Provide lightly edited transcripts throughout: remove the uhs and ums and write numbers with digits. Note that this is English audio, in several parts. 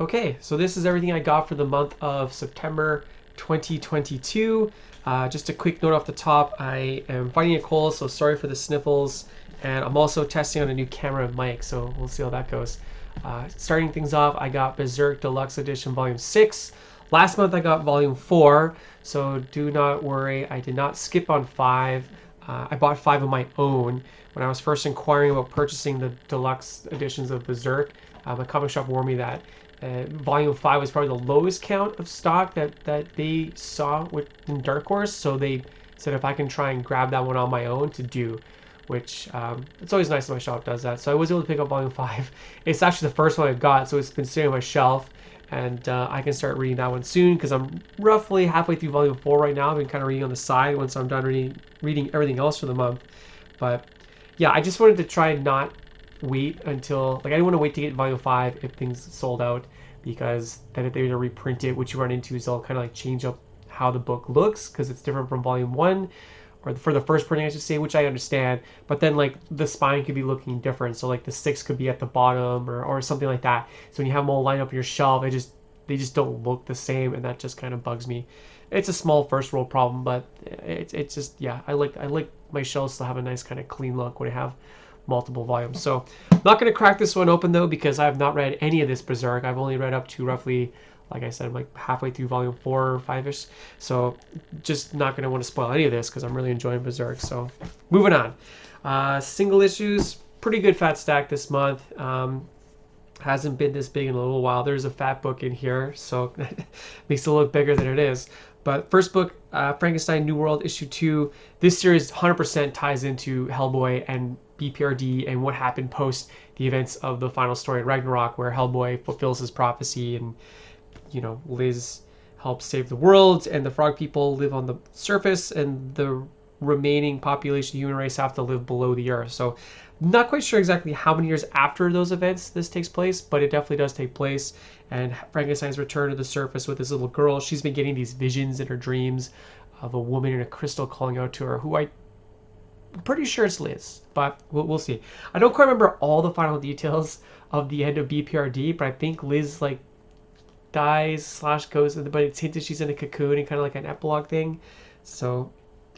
Okay, so this is everything I got for the month of September 2022. Just a quick note off the top, I am fighting a cold, so sorry for the sniffles. And I'm also testing on a new camera and mic, so we'll see how that goes. Starting things off, I got Berserk Deluxe Edition Volume 6. Last month I got Volume 4, so do not worry, I did not skip on 5. I bought 5 of my own. When I was first inquiring about purchasing the deluxe editions of Berserk, my comic shop warned me that Volume 5 was probably the lowest count of stock that they saw in Dark Horse, so they said if I can try and grab that one on my own to do, which it's always nice when my shop does that. So I was able to pick up Volume 5. It's actually the first one I got, so it's been sitting on my shelf, and I can start reading that one soon because I'm roughly halfway through Volume 4 right now. I've been kind of reading on the side once I'm done reading everything else for the month. But yeah, I just wanted to try and not wait until, like, I didn't want to wait to get Volume 5 if things sold out, because then if they were to reprint it, what you run into is they'll kind of like change up how the book looks because it's different from Volume 1, or for the first printing I should say, which I understand, but then like the spine could be looking different, so like the 6 could be at the bottom or something like that. So when you have them all lined up on your shelf, they just don't look the same, and that just kind of bugs me. It's a small first world problem, but it's just, yeah, I like my shelves to have a nice kind of clean look when I have multiple volumes. So I'm not going to crack this one open though, because I have not read any of this Berserk. I've only read up to roughly, like I said, I'm like halfway through Volume 4 or 5ish. So just not going to want to spoil any of this because I'm really enjoying Berserk. So moving on. Single issues, pretty good fat stack this month. Hasn't been this big in a little while. There's a fat book in here, so makes it look bigger than it is. But first book, Frankenstein New World issue 2. This series 100% ties into Hellboy and BPRD and what happened post the events of the final story in Ragnarok, where Hellboy fulfills his prophecy and, you know, Liz helps save the world, and the frog people live on the surface, and the remaining population of the human race have to live below the earth. So not quite sure exactly how many years after those events this takes place, but it definitely does take place. And Frankenstein's return to the surface with this little girl. She's been getting these visions in her dreams of a woman in a crystal calling out to her, who I'm pretty sure it's Liz, but we'll see. I don't quite remember all the final details of the end of BPRD, but I think Liz like dies / goes, but it's hinted she's in a cocoon and kind of like an epilogue thing. So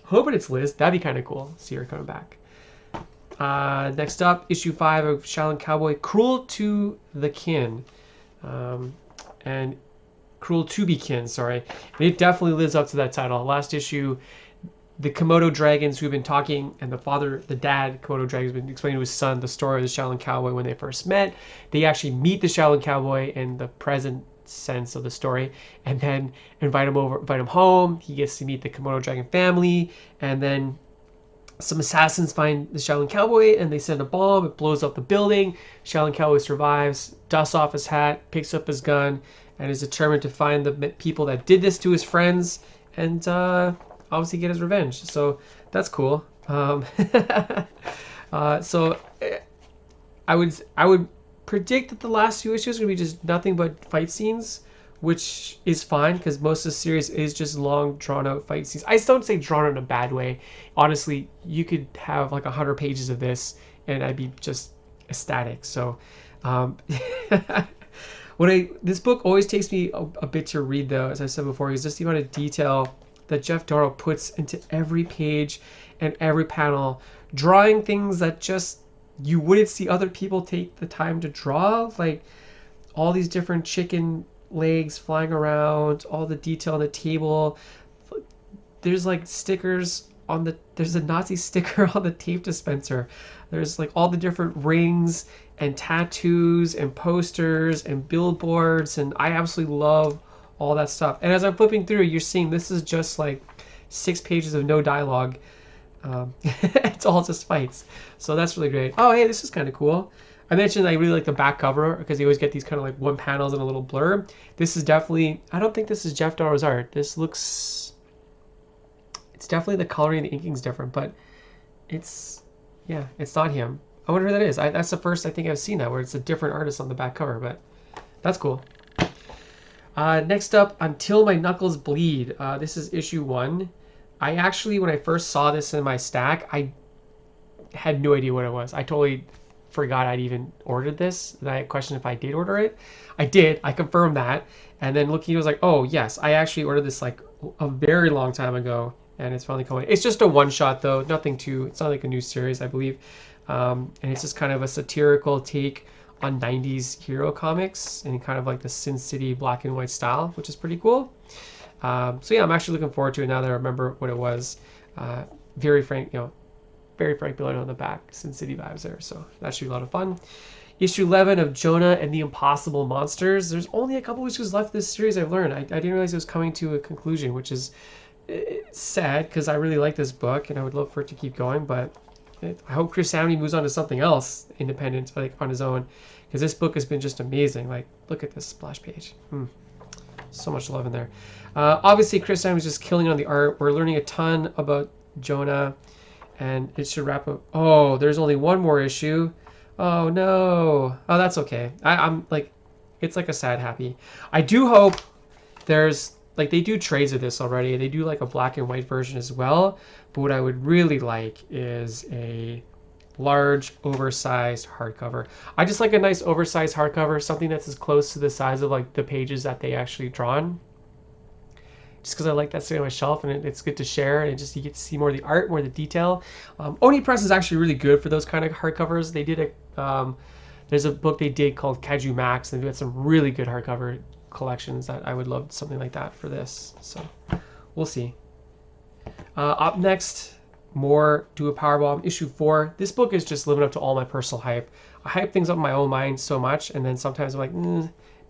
hoping it's Liz. That'd be kind of cool. See her coming back. Next up, issue 5 of Shaolin Cowboy, Cruel to the Kin. And Cruel to be Kin, sorry. And it definitely lives up to that title. Last issue, the Komodo dragons who've been talking, and the dad Komodo dragon has been explaining to his son the story of the Shaolin Cowboy when they first met. They actually meet the Shaolin Cowboy in the present sense of the story, and then invite him home. He gets to meet the Komodo dragon family, and then some assassins find the Shaolin Cowboy and they send a bomb. It blows up the building. Shaolin Cowboy survives, dusts off his hat, picks up his gun, and is determined to find the people that did this to his friends and obviously get his revenge. So that's cool. So I would predict that the last few issues are going to be just nothing but fight scenes, which is fine because most of the series is just long, drawn-out fight scenes. I don't say drawn out in a bad way. Honestly, you could have like 100 pages of this, and I'd be just ecstatic. So, this book always takes me a bit to read, though, as I said before, is just the amount of detail that Jeff Darrow puts into every page and every panel, drawing things that just you wouldn't see other people take the time to draw, like all these different chicken legs flying around, all the detail on the table. There's like stickers on there's a Nazi sticker on the tape dispenser. There's like all the different rings and tattoos and posters and billboards, and I absolutely love all that stuff. And as I'm flipping through, you're seeing this is just like 6 pages of no dialogue. It's all just fights, so that's really great. Oh, hey, this is kind of cool. I mentioned I really like the back cover because you always get these kind of like one panels and a little blurb. This is definitely, I don't think this is Jeff Darrow's art. This looks, it's definitely the coloring and the inking's different, but it's not him. I wonder who that is. That's the first I think I've seen that, where it's a different artist on the back cover, but that's cool. Next up, Until My Knuckles Bleed. This is issue 1. I actually, when I first saw this in my stack, I had no idea what it was. I totally forgot I'd even ordered this. And I questioned if I did order it. I did. I confirmed that. And then looking, it was like, oh yes, I actually ordered this like a very long time ago, and it's finally coming. It's just a one shot though, nothing too. It's not like a new series, I believe. And it's just kind of a satirical take on 90s hero comics in kind of like the Sin City black and white style, which is pretty cool. So yeah, I'm actually looking forward to it now that I remember what it was. Very Frank, very Frank Miller on the back, Sin City vibes there. So that should be a lot of fun. Issue 11 of Jonah and the Impossible Monsters. There's only a couple issues left this series, I've learned. I didn't realize it was coming to a conclusion, which is sad because I really like this book and I would love for it to keep going, but I hope Chris Samney moves on to something else independent, like on his own, because this book has been just amazing. Like, look at this splash page. So much love in there. Obviously, Chris Samney's just killing on the art. We're learning a ton about Jonah, and it should wrap up. Oh, there's only one more issue. Oh no. Oh, that's okay. I'm like, it's like a sad happy. I do hope there's like, they do trades of this already. They do like a black and white version as well. But what I would really like is a large, oversized hardcover. I just like a nice oversized hardcover, something that's as close to the size of like the pages that they actually drawn. Just because I like that sitting on my shelf, and it's good to share, and just you get to see more of the art, more of the detail. Oni Press is actually really good for those kind of hardcovers. They did there's a book they did called Kaiju Max, and they had some really good hardcover collections that I would love something like that for this. So we'll see. Up next, more Do a Powerbomb issue 4. This book is just living up to all my personal hype. I hype things up in my own mind so much, and then sometimes I'm like,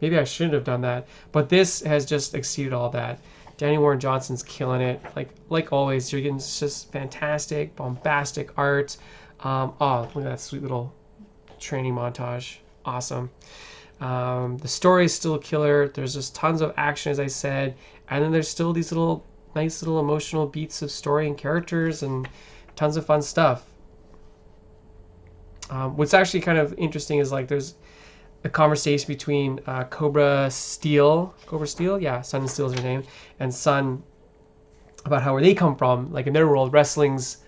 maybe I shouldn't have done that. But this has just exceeded all that. Danny Warren Johnson's killing it. Like always, you're getting just fantastic, bombastic art. Oh, look at that sweet little training montage. Awesome. The story is still killer. There's just tons of action, as I said, and then there's still these nice little emotional beats of story and characters and tons of fun stuff. What's actually kind of interesting is like there's a conversation between Cobra Steel, yeah, Sun and Steel is her name, and Sun about how where they come from. Like in their world, wrestling's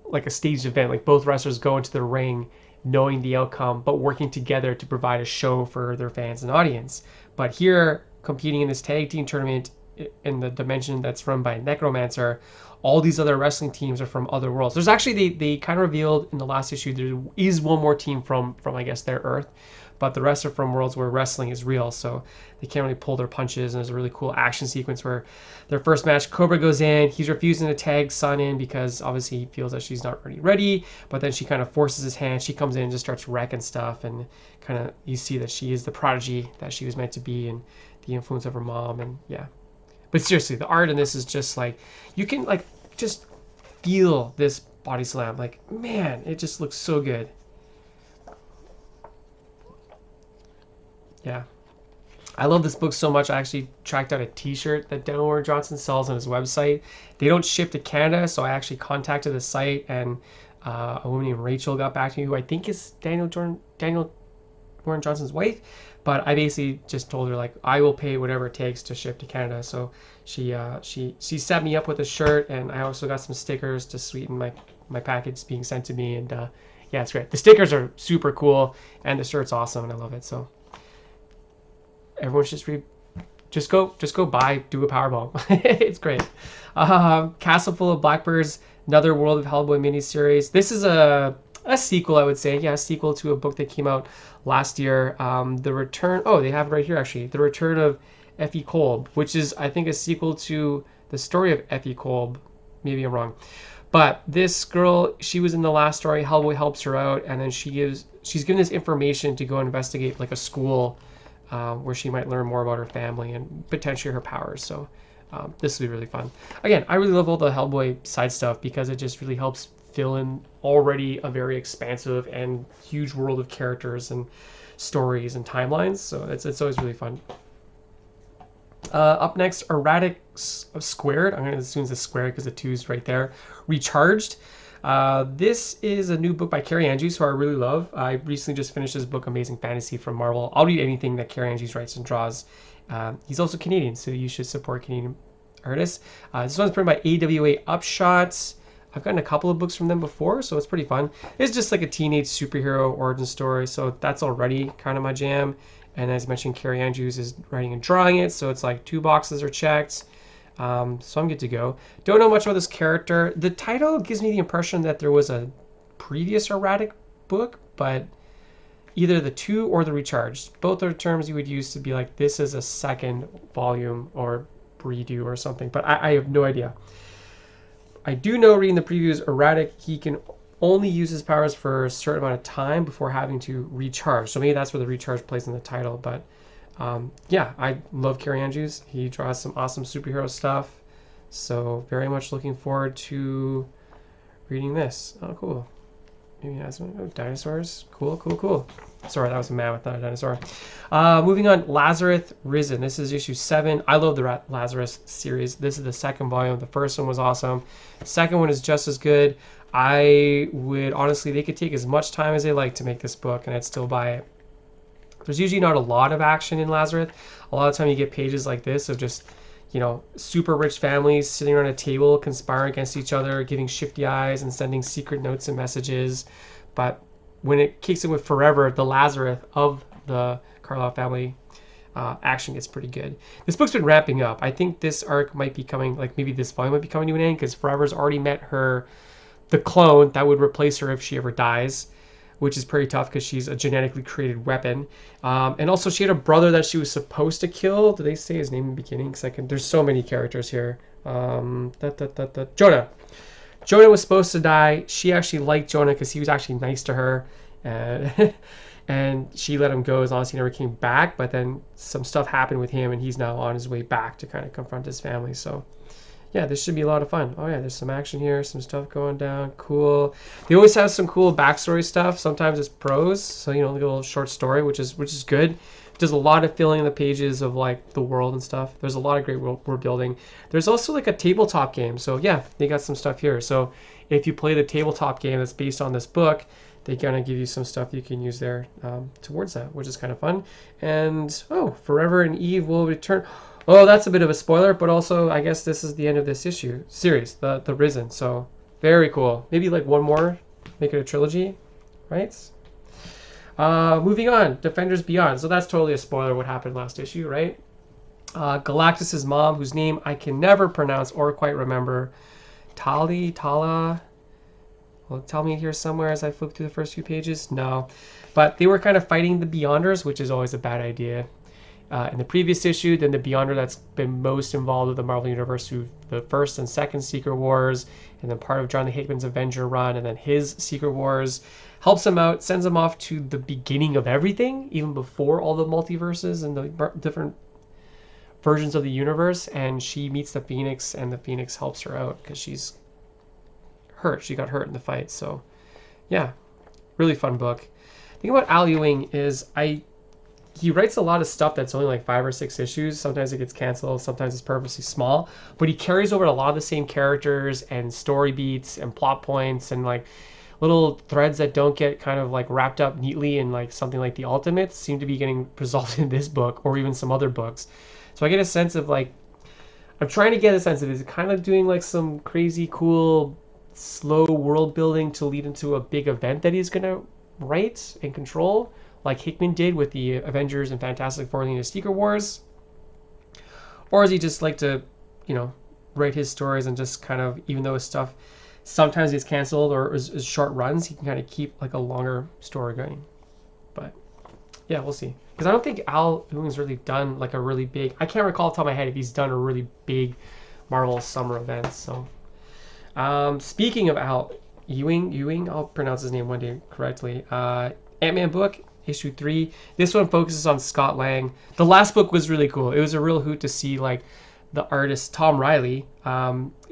like a staged event. Like both wrestlers go into the ring knowing the outcome, but working together to provide a show for their fans and audience. But here, competing in this tag team tournament in the dimension that's run by Necromancer, all these other wrestling teams are from other worlds. There's actually, they kind of revealed in the last issue, there is one more team from I guess their Earth, but the rest are from worlds where wrestling is real, so they can't really pull their punches. And there's a really cool action sequence where their first match, Cobra goes in, he's refusing to tag Sun in because obviously he feels that she's not ready, but then she kind of forces his hand, she comes in and just starts wrecking stuff, and kind of you see that she is the prodigy that she was meant to be, and the influence of her mom, and yeah. But seriously, the art in this is just like, you can like just feel this body slam. Like, man, it just looks so good. Yeah. I love this book so much. I actually tracked out a t-shirt that Daniel Warren Johnson sells on his website. They don't ship to Canada, so I actually contacted the site, and a woman named Rachel got back to me, who I think is Daniel Warren Johnson's wife. But I basically just told her, like, I will pay whatever it takes to ship to Canada. So she set me up with a shirt, and I also got some stickers to sweeten my package being sent to me. And yeah, it's great. The stickers are super cool, and the shirt's awesome, and I love it. So everyone should just go buy Do a Powerbomb. It's great. Castle Full of Blackbirds, another World of Hellboy miniseries. This is a sequel, I would say. Yeah, a sequel to a book that came out last year. The Return. Oh, they have it right here actually. The Return of Effie Kolb, which is, I think, a sequel to the story of Effie Kolb. Maybe I'm wrong. But this girl, she was in the last story. Hellboy helps her out, and then she's given this information to go investigate like a school where she might learn more about her family and potentially her powers. So this will be really fun. Again, I really love all the Hellboy side stuff because it just really helps fill in already a very expansive and huge world of characters and stories and timelines. So it's always really fun. Up next, Erratic Squared. I'm going to assume it's squared because the 2's right there. Recharged. This is a new book by Carrie Andrews, who I really love. I recently just finished his book, Amazing Fantasy, from Marvel. I'll read anything that Carrie Andrews writes and draws. He's also Canadian, so you should support Canadian artists. This one's printed by AWA Upshots. I've gotten a couple of books from them before, so it's pretty fun. It's just like a teenage superhero origin story, so that's already kind of my jam. And as mentioned, Carrie Andrews is writing and drawing it, so it's like 2 boxes are checked. So I'm good to go. Don't know much about this character. The title gives me the impression that there was a previous erratic book, but either the 2 or the recharged. Both are terms you would use to be like, this is a second volume or redo or something, but I have no idea. I do know, reading the previews, erratic, he can only use his powers for a certain amount of time before having to recharge. So maybe that's where the recharge plays in the title. But yeah, I love Carrie Andrews. He draws some awesome superhero stuff. So very much looking forward to reading this. Oh, cool. Maybe has some dinosaurs. Cool, cool, cool. Sorry, that was a mammoth, not a dinosaur. Moving on, Lazarus Risen. This is issue 7. I love the Lazarus series. This is the 2nd volume. The first one was awesome. The second one is just as good. I would honestly, they could take as much time as they like to make this book, and I'd still buy it. There's usually not a lot of action in Lazarus. A lot of time you get pages like this of just, you know, super rich families sitting around a table, conspiring against each other, giving shifty eyes and sending secret notes and messages. But when it kicks in with Forever, the Lazarus of the Carlisle family, action gets pretty good. This book's been ramping up. I think this arc might be coming, like maybe this volume might be coming to an end because Forever's already met the clone that would replace her if she ever dies, which is pretty tough because she's a genetically created weapon. And also she had a brother that she was supposed to kill. Did they say his name in the beginning? There's so many characters here. Jonah. Jonah was supposed to die. She actually liked Jonah because he was actually nice to her. And she let him go as long as he never came back. But then some stuff happened with him and he's now on his way back to kind of confront his family. So yeah, this should be a lot of fun. Oh yeah, there's some action here, some stuff going down. Cool. They always have some cool backstory stuff. Sometimes it's prose, so you know, like a little short story, which is good. There's a lot of filling in the pages of like the world and stuff. There's a lot of great world building. There's also like a tabletop game. So yeah, they got some stuff here. So if you play the tabletop game that's based on this book, they kind of give you some stuff you can use there towards that, which is kind of fun. And oh, Forever and Eve will return. Oh, that's a bit of a spoiler, but also I guess this is the end of this series, the Risen. So very cool. Maybe like one more, make it a trilogy, right? Moving on, Defenders Beyond. So that's totally a spoiler what happened last issue, right? Galactus's mom, whose name I can never pronounce or quite remember, Tala. Well, tell me here somewhere as I flip through the first few pages. No, but they were kind of fighting the Beyonders, which is always a bad idea. In the previous issue, then the Beyonder that's been most involved with the Marvel Universe through the first and second Secret Wars, and then part of Jonathan Hickman's Avenger run, and then his Secret Wars, helps him out, sends him off to the beginning of everything, even before all the multiverses and the different versions of the universe, and she meets the Phoenix, and the Phoenix helps her out because she's hurt. She got hurt in the fight. So yeah, really fun book. The thing about Al Ewing is he writes a lot of stuff that's only like 5 or 6 issues. Sometimes it gets canceled, sometimes it's purposely small, but he carries over a lot of the same characters and story beats and plot points and like little threads that don't get kind of like wrapped up neatly in like something like the Ultimates seem to be getting resolved in this book or even some other books. So I get a sense of like, I'm trying to get a sense of, is it kind of doing like some crazy cool slow world building to lead into a big event that he's going to write and control, like Hickman did with the Avengers and Fantastic Four and the Secret Wars? Or is he just like to, you know, write his stories and just kind of, even though his stuff sometimes gets canceled or is short runs, he can kind of keep like a longer story going? But yeah, we'll see. Because I don't think Al Ewing's really done like a really big, I can't recall off the top of my head if he's done a really big Marvel summer event. So speaking of Al Ewing, I'll pronounce his name one day correctly. Ant-Man book, issue 3. This one focuses on Scott Lang. The last book was really cool. It was a real hoot to see like the artist Tom Riley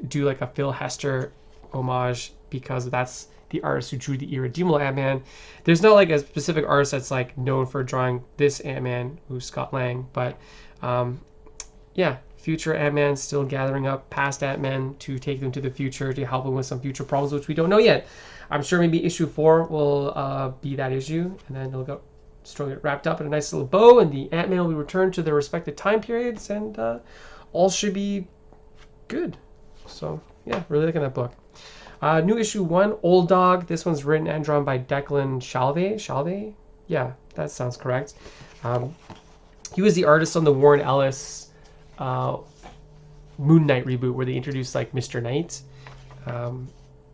do like a Phil Hester homage, because that's the artist who drew the Irredeemable Ant-Man. There's not like a specific artist that's like known for drawing this Ant-Man, who's Scott Lang, but yeah, future Ant-Man still gathering up past Ant-Man to take them to the future to help them with some future problems, which we don't know yet. I'm sure maybe issue 4 will be that issue, and then it'll get wrapped up in a nice little bow, and the Ant-Man will be returned to their respective time periods, and all should be good. So yeah, really liking that book. New issue 1, Old Dog. This one's written and drawn by Declan Shalvey. Shalvey? Yeah, that sounds correct. He was the artist on the Warren Ellis Moon Knight reboot where they introduced like Mr. Knight.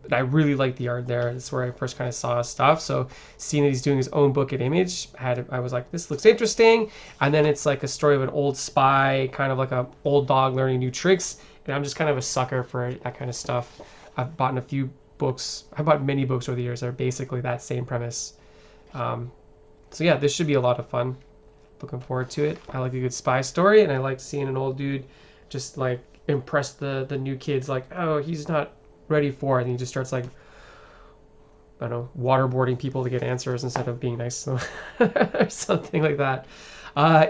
But I really like the art there. That's where I first kind of saw his stuff. So seeing that he's doing his own book at Image, I was like, this looks interesting. And then it's like a story of an old spy, kind of like a old dog learning new tricks. And I'm just kind of a sucker for that kind of stuff. I've bought a few books. I bought many books over the years that are basically that same premise. So yeah, this should be a lot of fun. Looking forward to it. I like a good spy story, and I like seeing an old dude just like impress the new kids. Like, oh, he's not ready for it, and he just starts like, I don't know, waterboarding people to get answers instead of being nice to them or something like that.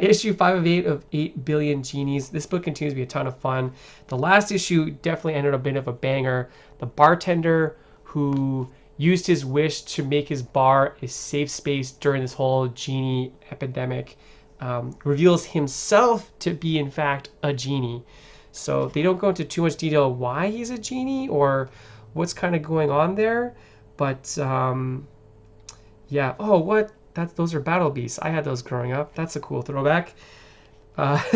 Issue 5 of 8 of 8 Billion Genies. This book continues to be a ton of fun. The last issue definitely ended up a bit of a banger. The bartender who used his wish to make his bar a safe space during this whole genie epidemic reveals himself to be, in fact, a genie. So they don't go into too much detail why he's a genie or what's kind of going on there. But yeah. Oh, what? Those are battle beasts. I had those growing up. That's a cool throwback. But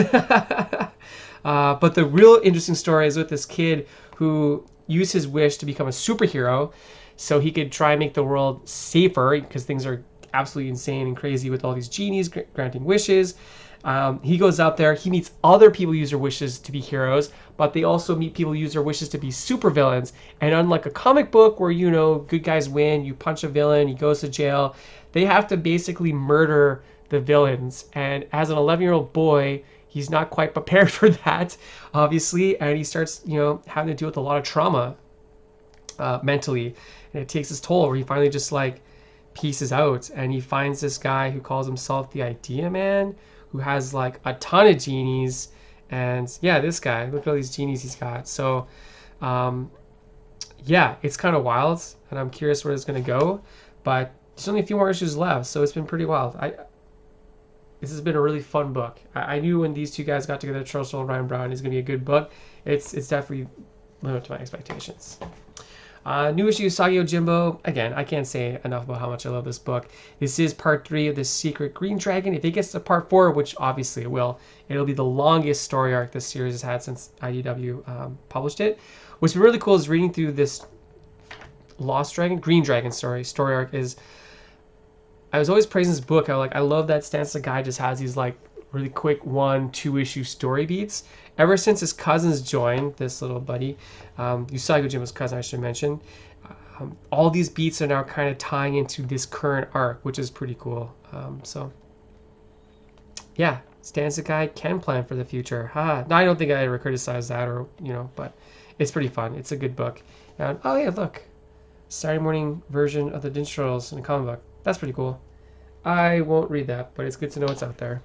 the real interesting story is with this kid who used his wish to become a superhero so he could try and make the world safer because things are absolutely insane and crazy with all these genies granting wishes. He goes out there, he meets other people who use their wishes to be heroes, but they also meet people who use their wishes to be supervillains. And unlike a comic book where, you know, good guys win, you punch a villain, he goes to jail, they have to basically murder the villains. And as an 11-year-old boy, he's not quite prepared for that, obviously, and he starts, you know, having to deal with a lot of trauma mentally. And it takes its toll where he finally just like pieces out, and he finds this guy who calls himself the Idea Man, who has like a ton of genies. And yeah, this guy, look at all these genies he's got. So yeah, it's kind of wild, and I'm curious where it's going to go, but there's only a few more issues left, so it's been pretty wild. This has been a really fun book. I knew when these two guys got together, Charles Soule and Ryan Brown, it's going to be a good book. It's definitely lived up to my expectations. New issue Usagi Yojimbo. Again, I can't say enough about how much I love this book. This is part 3 of the Secret Green Dragon. If it gets to part 4, which obviously it will, it'll be the longest story arc this series has had since IDW published it. What's been really cool is reading through this Green Dragon story arc is, I was always praising this book. I love that stance the guy just has these like really quick 1-2 issue story beats. Ever since his cousins joined, this little buddy, Usagi Yojimbo's cousin, I should mention, all these beats are now kind of tying into this current arc, which is pretty cool. So yeah, Stanza guy can plan for the future. No, I don't think I ever criticized that, or you know, but it's pretty fun. It's a good book. And oh yeah, look, Saturday morning version of the Ninja Turtles in a comic book. That's pretty cool. I won't read that, but it's good to know it's out there.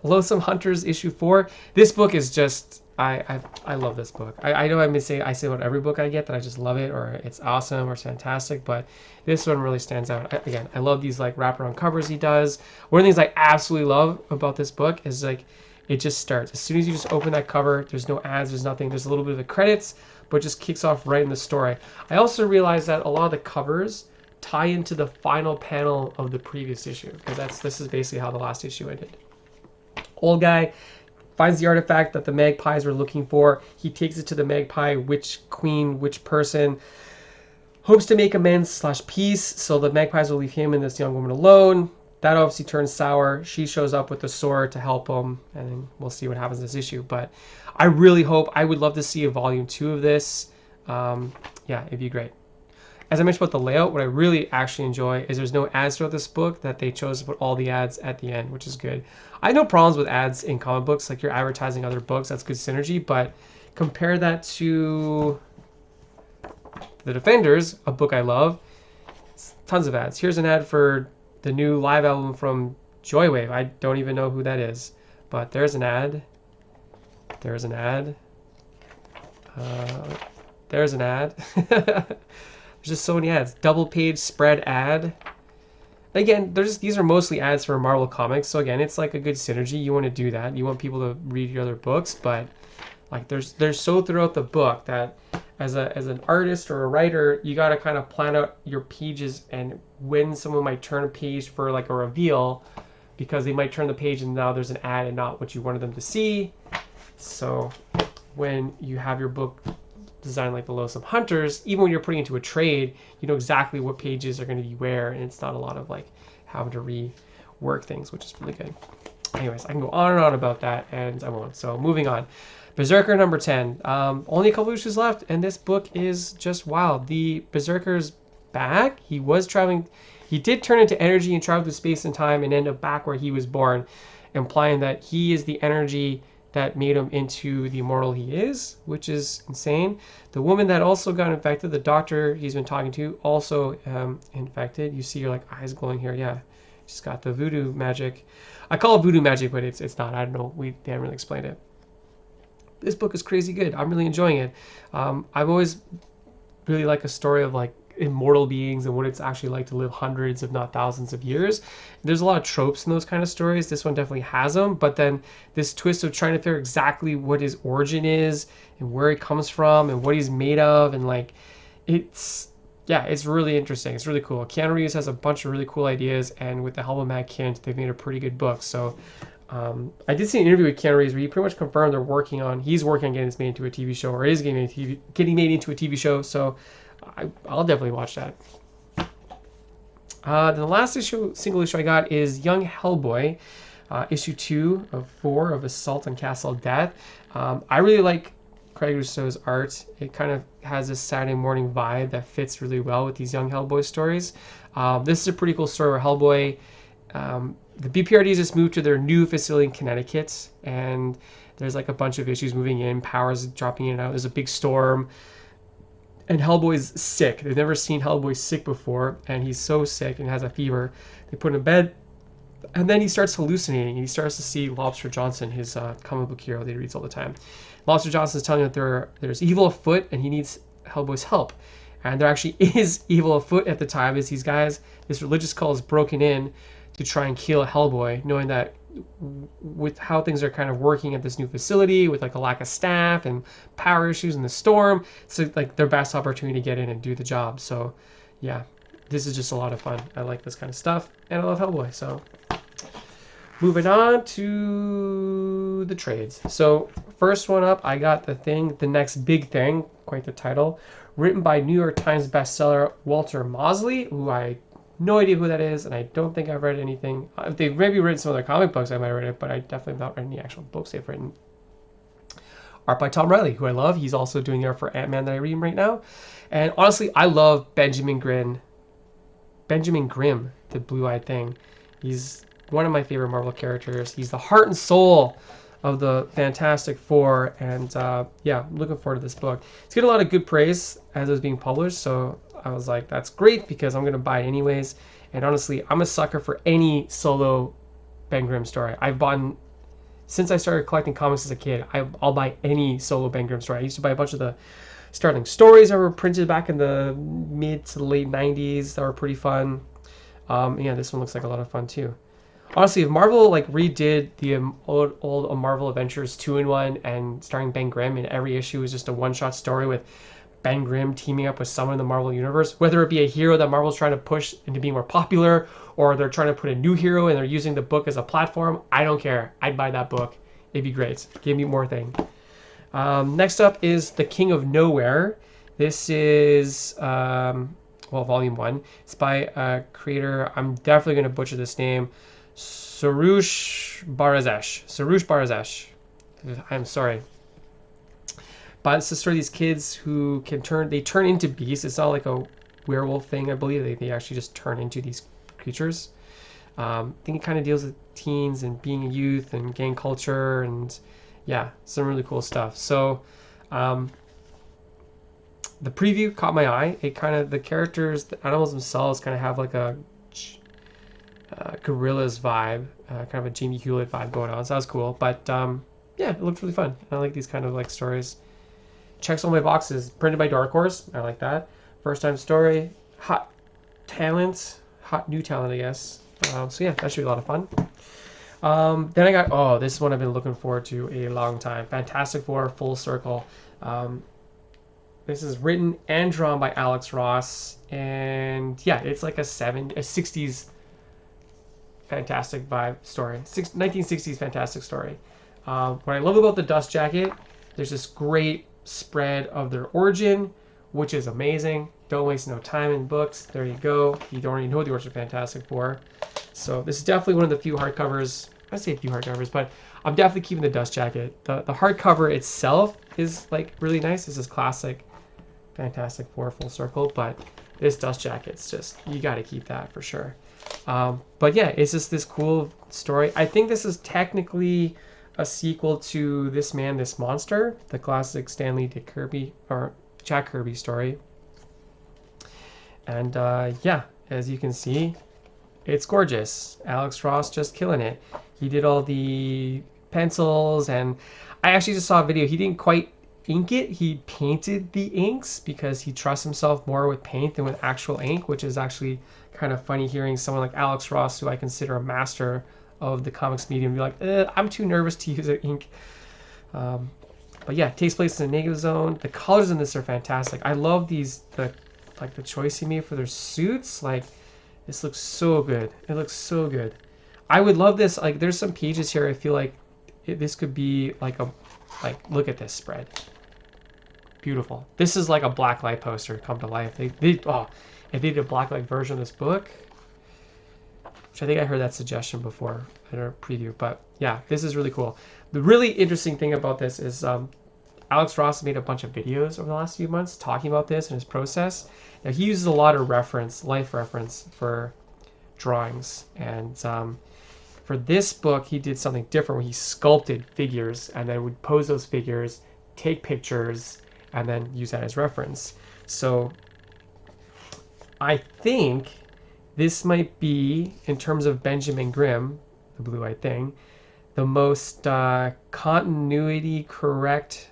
Loathsome Hunters issue 4. This book is just I love this book. I know I say about every book I get that I just love it or it's awesome or it's fantastic, but this one really stands out. Again, I love these like wraparound covers he does. One of the things I absolutely love about this book is like it just starts as soon as you just open that cover. There's no ads, there's nothing. There's a little bit of the credits, but it just kicks off right in the story. I also realized that a lot of the covers tie into the final panel of the previous issue, because this is basically how the last issue ended. Old guy finds the artifact that the magpies were looking for. He takes it to the magpie witch queen, witch person, hopes to make amends / peace, so the magpies will leave him and this young woman alone. That obviously turns sour. She shows up with the sword to help him, and then we'll see what happens in this issue. But I really hope, I would love to see a volume 2 of this. Yeah, it'd be great. As I mentioned about the layout, what I really actually enjoy is there's no ads throughout this book, that they chose to put all the ads at the end, which is good. I have no problems with ads in comic books, like you're advertising other books, that's good synergy, but compare that to The Defenders, a book I love, it's tons of ads. Here's an ad for the new live album from Joywave. I don't even know who that is, but there's an ad. There's an ad. There's an ad. There's just so many ads. Double page spread ad. Again, these are mostly ads for Marvel Comics, so again, it's like a good synergy. You want to do that. You want people to read your other books, but like they're so throughout the book that as an artist or a writer, you got to kind of plan out your pages and when someone might turn a page for like a reveal, because they might turn the page and now there's an ad and not what you wanted them to see. So when you have your book designed like the Loathsome Hunters, even when you're putting into a trade, you know exactly what pages are going to be where, and it's not a lot of like having to rework things, which is really good. Anyways, I can go on and on about that, and I won't. So moving on. Berserker number 10. Only a couple issues left, and this book is just wild. The Berserker's back. He was traveling. He did turn into energy and travel through space and time and end up back where he was born, implying that he is the energy that made him into the immortal he is, which is insane. The woman that also got infected, the doctor he's been talking to, also infected. You see your like eyes glowing here. Yeah, she's got the voodoo magic. I call it voodoo magic, but it's not. I don't know. They haven't really explained it. This book is crazy good. I'm really enjoying it. I've always really liked a story of like immortal beings and what it's actually like to live hundreds, if not thousands of years. There's a lot of tropes in those kind of stories. This one definitely has them, but then this twist of trying to figure exactly what his origin is and where he comes from and what he's made of, and like it's really interesting. It's really cool. Keanu Reeves has a bunch of really cool ideas, and with the help of Matt Kint, they've made a pretty good book. So I did see an interview with Keanu Reeves where he pretty much confirmed he's working on getting this made into a TV show, or is getting made into a TV show. So I'll definitely watch that. The last single issue I got is Young Hellboy, issue 2 of 4 of Assault on Castle Death. I really like Craig Rousseau's art. It kind of has this Saturday morning vibe that fits really well with these Young Hellboy stories. This is a pretty cool story where Hellboy, the BPRDs just moved to their new facility in Connecticut, and there's like a bunch of issues moving in, powers dropping in and out. There's a big storm, and Hellboy's sick. They've never seen Hellboy sick before, and he's so sick and has a fever. They put him in bed, and then he starts hallucinating. He starts to see Lobster Johnson, his comic book hero that he reads all the time. Lobster Johnson is telling him that there's evil afoot, and he needs Hellboy's help. And there actually is evil afoot at the time, as these guys, this religious cult is broken in to try and kill Hellboy, knowing that with how things are kind of working at this new facility, with like a lack of staff and power issues in the storm, it's like their best opportunity to get in and do the job. So yeah, this is just a lot of fun. I like this kind of stuff, and I love Hellboy. So moving on to the trades. So first one up, I got The Next Big Thing, quite the title, written by New York Times bestseller Walter Mosley, who I no idea who that is, and I don't think I've read anything. If they've maybe written some of their comic books, I might have read it, but I definitely have not read any actual books they've written. Art by Tom Riley, who I love. He's also doing art for Ant-Man that I read right now. And honestly, I love Benjamin Grimm, the blue-eyed thing. He's one of my favorite Marvel characters. He's the heart and soul of the Fantastic Four, and yeah, I'm looking forward to this book. It's getting a lot of good praise as it was being published, so I was like, that's great, because I'm going to buy it anyways. And honestly, I'm a sucker for any solo Ben Grimm story. I've bought, since I started collecting comics as a kid, I'll buy any solo Ben Grimm story. I used to buy a bunch of the Startling Stories that were printed back in the mid to late 90s that were pretty fun. Yeah, this one looks like a lot of fun too. Honestly, if Marvel like redid the old Marvel Adventures 2-in-1 and starring Ben Grimm, and every issue is just a one-shot story with Ben Grimm teaming up with someone in the Marvel Universe, whether it be a hero that Marvel's trying to push into being more popular, or they're trying to put a new hero and they're using the book as a platform, I don't care. I'd buy that book. It'd be great. Give me more thing. Next up is The King of Nowhere. This is, Volume 1. It's by a creator, I'm definitely going to butcher this name, Soroush Barazesh. I'm sorry. But it's the story of these kids who turn into beasts. It's not like a werewolf thing, I believe. They actually just turn into these creatures. I think it kind of deals with teens and being a youth and gang culture, and yeah, some really cool stuff. So the preview caught my eye. The characters, the animals themselves kind of have like a gorillas vibe, kind of a Jamie Hewlett vibe going on. So that was cool. But yeah, it looked really fun. I like these kind of like stories. Checks all my boxes. Printed by Dark Horse. I like that. First time story. Hot new talent, I guess. So yeah, that should be a lot of fun. Then I got, this is one I've been looking forward to a long time. Fantastic Four Full Circle. This is written and drawn by Alex Ross, and yeah, it's like a 60s fantastic vibe story. 1960s fantastic story. What I love about the Dust Jacket, there's this great spread of their origin, which is amazing. Don't waste no time in books. There you go. You don't already know what the Origin Fantastic for. So this is definitely one of the few hardcovers. I say a few hardcovers, but I'm definitely keeping the Dust Jacket. The hardcover itself is like really nice. This is classic Fantastic Four full circle, but this Dust Jacket's just, you got to keep that for sure. But yeah, it's just this cool story. I think this is technically a sequel to This Man, This Monster, the classic Stanley Dick Kirby or Jack Kirby story. And yeah, as you can see, it's gorgeous. Alex Ross just killing it. He did all the pencils, and I actually just saw a video. He didn't quite ink it. He painted the inks because he trusts himself more with paint than with actual ink, which is actually kind of funny hearing someone like Alex Ross, who I consider a master of the comics medium, be like, I'm too nervous to use an ink. But yeah, it takes place in a negative zone. The colors in this are fantastic. I love these, the choice he made for their suits. Like, this looks so good. It looks so good. I would love this. Like, there's some pages here I feel like this could be like a, look at this spread. Beautiful. This is like a blacklight poster come to life. If they did a blacklight version of this book, which I think I heard that suggestion before in a preview, but yeah, this is really cool. The really interesting thing about this is Alex Ross made a bunch of videos over the last few months talking about this and his process. Now, he uses a lot of life reference for drawings, and for this book, he did something different where he sculpted figures and then would pose those figures, take pictures, and then use that as reference. So I think this might be, in terms of Benjamin Grimm, the blue-eyed thing, the most continuity correct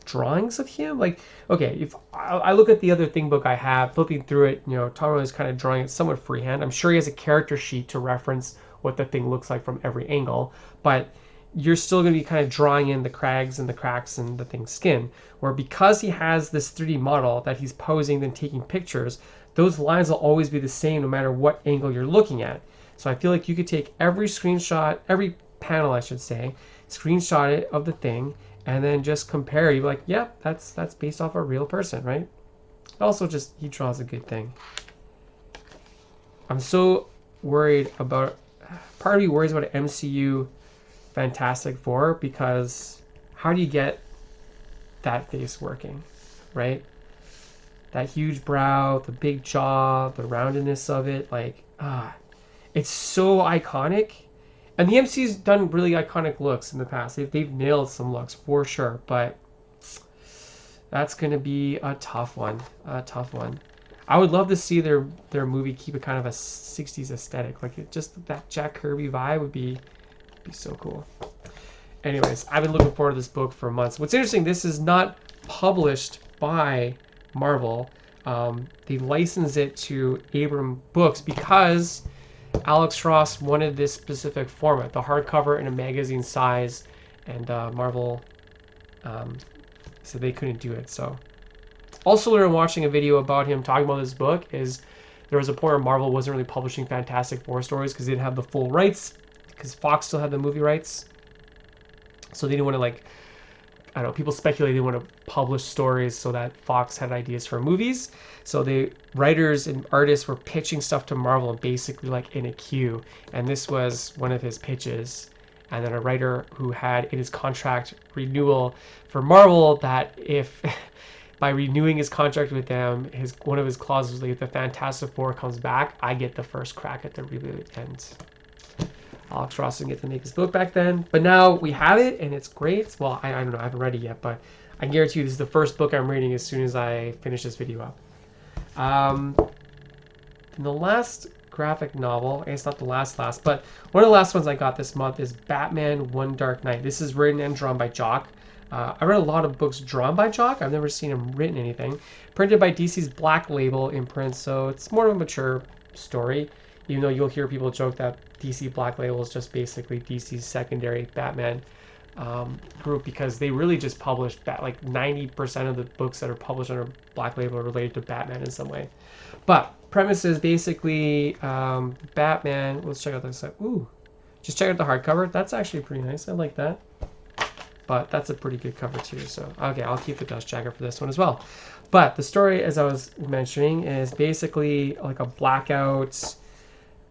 drawings of him. Like, okay, if I look at the other thing book I have, flipping through it, you know, Taro is kind of drawing it somewhat freehand. I'm sure he has a character sheet to reference what the thing looks like from every angle, but you're still going to be kind of drawing in the crags and the cracks in the thing's skin, where because he has this 3D model that he's posing and taking pictures, those lines will always be the same no matter what angle you're looking at. So I feel like you could take every screenshot, every panel I should say, screenshot it of the thing, and then just compare. You're like, yep, that's based off a real person, right? Also, just he draws a good thing. I'm so worried about, part of me worries about an MCU Fantastic Four, because how do you get that face working, right? That huge brow, the big jaw, the roundedness of it, like, it's so iconic. And the MCU's done really iconic looks in the past. They've nailed some looks for sure, but that's going to be a tough one. I would love to see their movie keep a kind of a 60s aesthetic. Like, just that Jack Kirby vibe would be so cool. Anyways, I've been looking forward to this book for months. What's interesting, this is not published by Marvel. They licensed it to Abram Books because Alex Ross wanted this specific format, the hardcover in a magazine size, and Marvel said they couldn't do it. So, also learned watching a video about him talking about this book is there was a point where Marvel wasn't really publishing Fantastic Four stories because they didn't have the full rights, because Fox still had the movie rights. So they didn't want to, like, I don't know, people speculate they want to publish stories so that Fox had ideas for movies. So the writers and artists were pitching stuff to Marvel basically like in a queue. And this was one of his pitches. And then a writer who had in his contract renewal for Marvel that if by renewing his contract with them, one of his clauses was like, if the Fantastic Four comes back, I get the first crack at the reboot. And Alex Ross didn't get to make his book back then, but now we have it and it's great. Well, I don't know, I haven't read it yet, but I guarantee you this is the first book I'm reading as soon as I finish this video up. And the last graphic novel, I guess not the last, but one of the last ones I got this month is Batman One Dark Knight. This is written and drawn by Jock. I read a lot of books drawn by Jock. I've never seen him written anything. Printed by DC's Black Label imprint, so it's more of a mature story. Even though you'll hear people joke that DC Black Label is just basically DC's secondary Batman. group, because they really just publish like 90% of the books that are published under Black Label are related to Batman in some way. But premise is basically Batman. Let's check out this. Ooh, just check out the hardcover. That's actually pretty nice. I like that. But that's a pretty good cover too. So okay, I'll keep the dust jacket for this one as well. But the story, as I was mentioning, is basically like a blackout.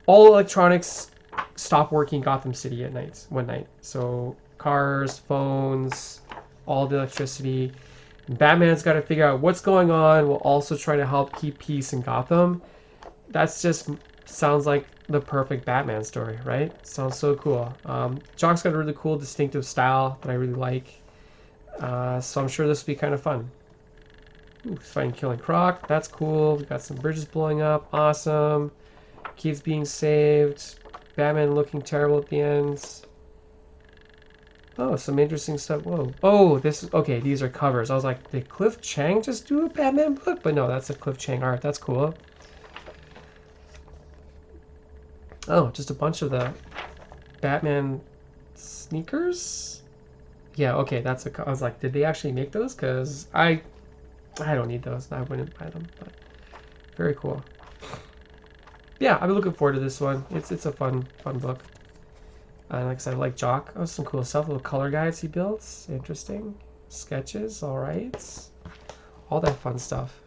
All electronics stop working in Gotham City at night, one night. So cars, phones, all the electricity. Batman's got to figure out what's going on while also trying to help keep peace in Gotham. That's just sounds like the perfect Batman story, right? Sounds so cool. Jock's got a really cool, distinctive style that I really like. So I'm sure this will be kind of fun. Ooh, fighting Killing Croc. That's cool. We got some bridges blowing up. Awesome. Kids being saved. Batman looking terrible at the end. Oh, some interesting stuff. Whoa. Oh, this is... Okay, these are covers. I was like, did Cliff Chang just do a Batman book? But no, that's a Cliff Chang art. That's cool. Oh, just a bunch of the Batman sneakers? Yeah, okay, that's a... I was like, did they actually make those? Because I don't need those. I wouldn't buy them, but very cool. Yeah, I've been looking forward to this one. It's a fun book. Like I said, I like Jock. Oh, some cool stuff. Little color guides he builds. Interesting. Sketches. All right. All that fun stuff.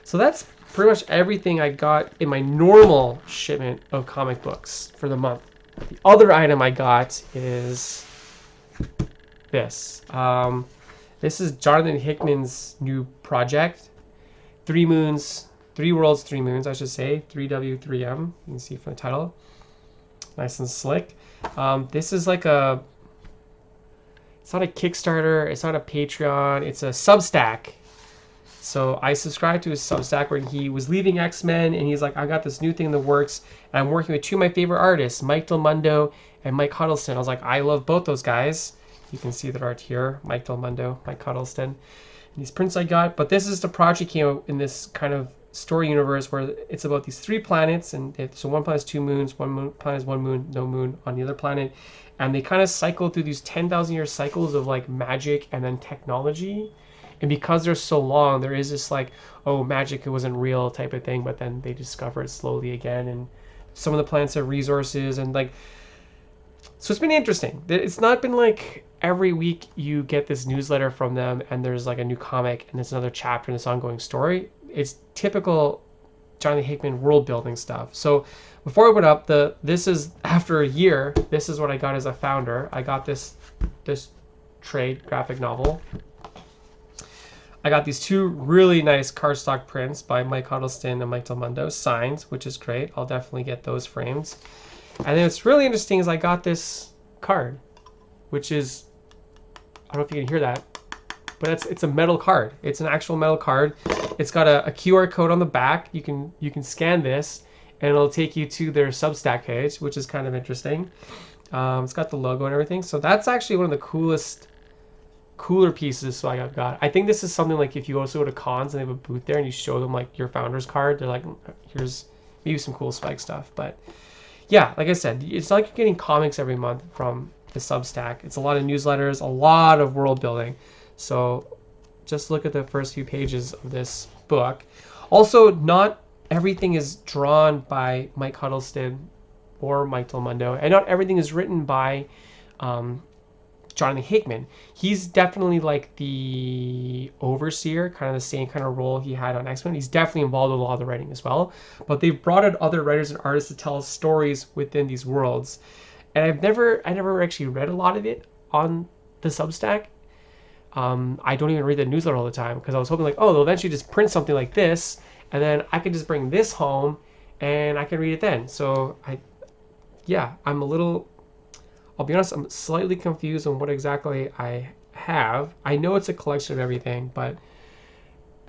So that's pretty much everything I got in my normal shipment of comic books for the month. The other item I got is this. This is Jonathan Hickman's new project. 3 Moons, 3 Worlds, 3 Moons, I should say. 3W3M. You can see from the title. Nice and slick. This is like a... It's not a Kickstarter. It's not a Patreon. It's a Substack. So I subscribed to his Substack where he was leaving X-Men, and he's like, I got this new thing in the works, and I'm working with 2 of my favorite artists, Mike Del Mundo and Mike Huddleston. I was like, I love both those guys. You can see their art here, Mike Del Mundo, Mike Huddleston. And these prints I got, but this is the project came out in this kind of story universe where it's about these 3 planets, and so one planet has 2 moons, one planet has 1 moon, no moon on the other planet, and they kind of cycle through these 10,000 year cycles of like magic and then technology. And because they're so long, there is this like, oh, magic, it wasn't real type of thing, but then they discover it slowly again. And some of the planets have resources, and like, so it's been interesting. It's not been like every week you get this newsletter from them and there's like a new comic and there's another chapter in this ongoing story. It's typical Jonathan Hickman world building stuff. So before I put up this is after a year, this is what I got as a founder. I got this trade graphic novel. I got these 2 really nice cardstock prints by Mike Huddleston and Mike Del Mundo, signed, which is great. I'll definitely get those frames. And then what's really interesting is I got this card, which is, I don't know if you can hear that, but it's a metal card. It's an actual metal card. It's got a QR code on the back. You can scan this, and it'll take you to their Substack page, which is kind of interesting. It's got the logo and everything. So that's actually one of the cooler pieces so I got. I think this is something like if you also go to cons and they have a booth there and you show them like your founder's card, they're like, here's maybe some cool Spike stuff. But yeah, like I said, it's like you're getting comics every month from the Substack. It's a lot of newsletters, a lot of world building. So just look at the first few pages of this book. Also, not everything is drawn by Mike Huddleston or Mike Del Mundo, and not everything is written by Jonathan Hickman. He's definitely like the overseer, kind of the same kind of role he had on X-Men. He's definitely involved with a lot of the writing as well. But they've brought in other writers and artists to tell stories within these worlds. And I never actually read a lot of it on the Substack. I don't even read the newsletter all the time because I was hoping like, oh, they'll eventually just print something like this, and then I can just bring this home and I can read it then. So I'm a little... I'll be honest, I'm slightly confused on what exactly I have. I know it's a collection of everything, but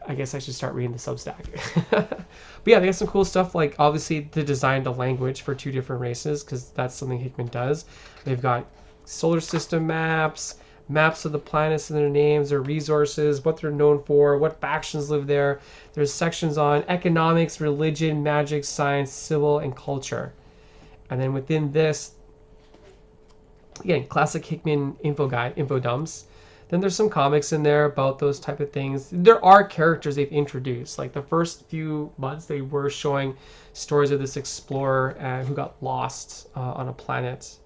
I guess I should start reading the Substack. But yeah, they got some cool stuff, like obviously they designed a language for 2 different races because that's something Hickman does. They've got solar system maps of the planets and their names, their resources, what they're known for, what factions live there. There's sections on economics, religion, magic, science, civil, and culture. And then within this, Again, classic Hickman info dumps. Then there's some comics in there about those type of things. There are characters they've introduced. Like the first few months, they were showing stories of this explorer who got lost on a planet,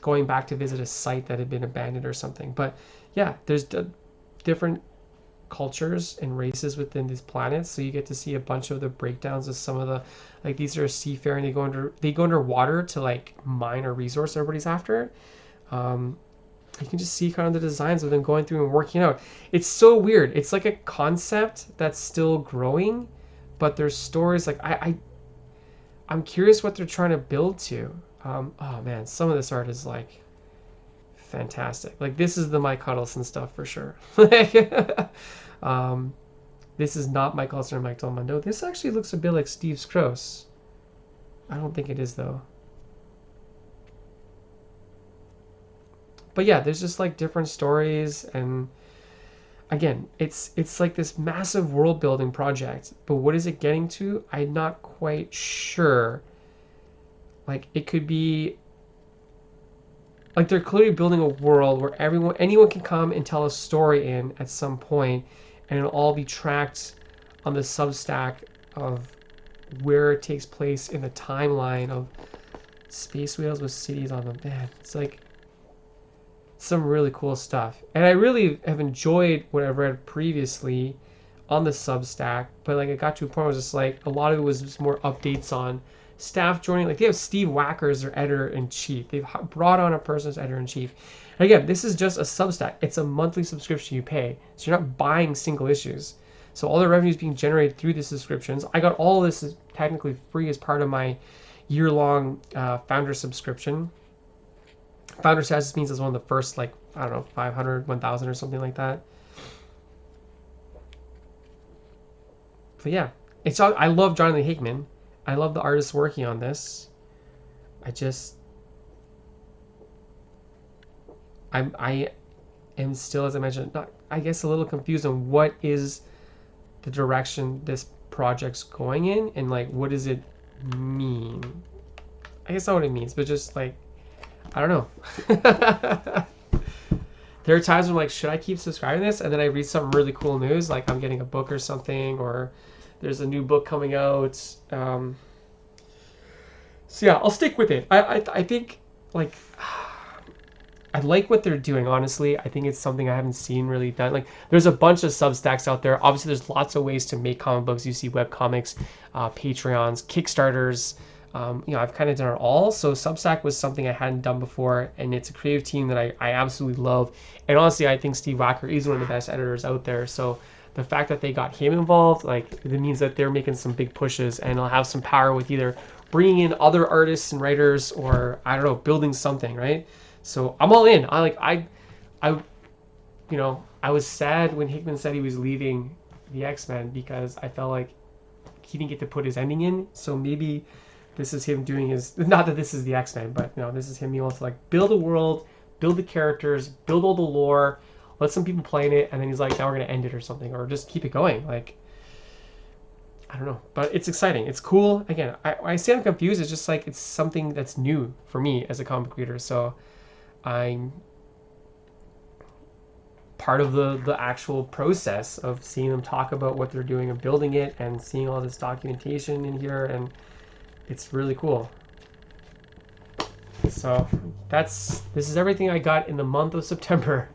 going back to visit a site that had been abandoned or something. But yeah, there's different cultures and races within these planets, so you get to see a bunch of the breakdowns of some of the, like, these are seafaring. They go underwater to like mine a resource everybody's after. You can just see kind of the designs of them going through and working out. It's so weird. It's like a concept that's still growing, but there's stories like I'm curious what they're trying to build to. Oh man, some of this art is like fantastic. Like this is the Mike Huddleston stuff for sure. This is not Mike Huddleston or Mike Del Mundo. This actually looks a bit like Steve Skroce. I don't think it is though. But yeah, there's just like different stories, and again, it's like this massive world building project. But what is it getting to? I'm not quite sure. Like it could be like they're clearly building a world where anyone can come and tell a story in at some point, and it'll all be tracked on the Substack of where it takes place in the timeline of space whales with cities on them. Man, it's like some really cool stuff. And I really have enjoyed what I've read previously on the Substack, but like it got to a point where it was just like a lot of it was just more updates on staff joining. Like they have Steve Wacker as their editor-in-chief. They've brought on a person as editor-in-chief. And again, this is just a Substack. It's a monthly subscription you pay, so you're not buying single issues. So all the revenue is being generated through the subscriptions. I got all this is technically free as part of my year-long founder subscription. Founder status means it's one of the first, like, I don't know, 500, 1,000 or something like that. But yeah, I love Jonathan Hickman. I love the artists working on this. I am still, as I mentioned, I guess a little confused on what is the direction this project's going in, and like what does it mean. I guess not what it means, but just like I don't know. There are times where I'm like, should I keep subscribing to this? And then I read some really cool news, like I'm getting a book or something, or there's a new book coming out. So yeah, I'll stick with it. I think like I like what they're doing, honestly. I think it's something I haven't seen really done. Like there's a bunch of Substacks out there. Obviously there's lots of ways to make comic books. You see web comics, Patreons, Kickstarters. I've kind of done it all. So Substack was something I hadn't done before, and it's a creative team that I absolutely love. And honestly, I think Steve Wacker is one of the best editors out there. So the fact that they got him involved, like it means that they're making some big pushes, and they'll have some power with either bringing in other artists and writers, or I don't know, building something, right? So I'm all in. I was sad when Hickman said he was leaving the X-Men because I felt like he didn't get to put his ending in. So maybe this is him doing his, not that this is the X-Men, but this is him being able to like build a world, build the characters, build all the lore, let some people play in it, and then he's like, now we're going to end it or something, or just keep it going. Like, I don't know, but it's exciting. It's cool. Again, I say I'm confused. It's just like, it's something that's new for me as a comic reader. So I'm part of the actual process of seeing them talk about what they're doing and building it, and seeing all this documentation in here, and it's really cool. So this is everything I got in the month of September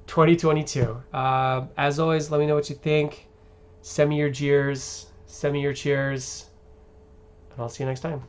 2022. As always, let me know what you think. Send me your jeers, send me your cheers, and I'll see you next time.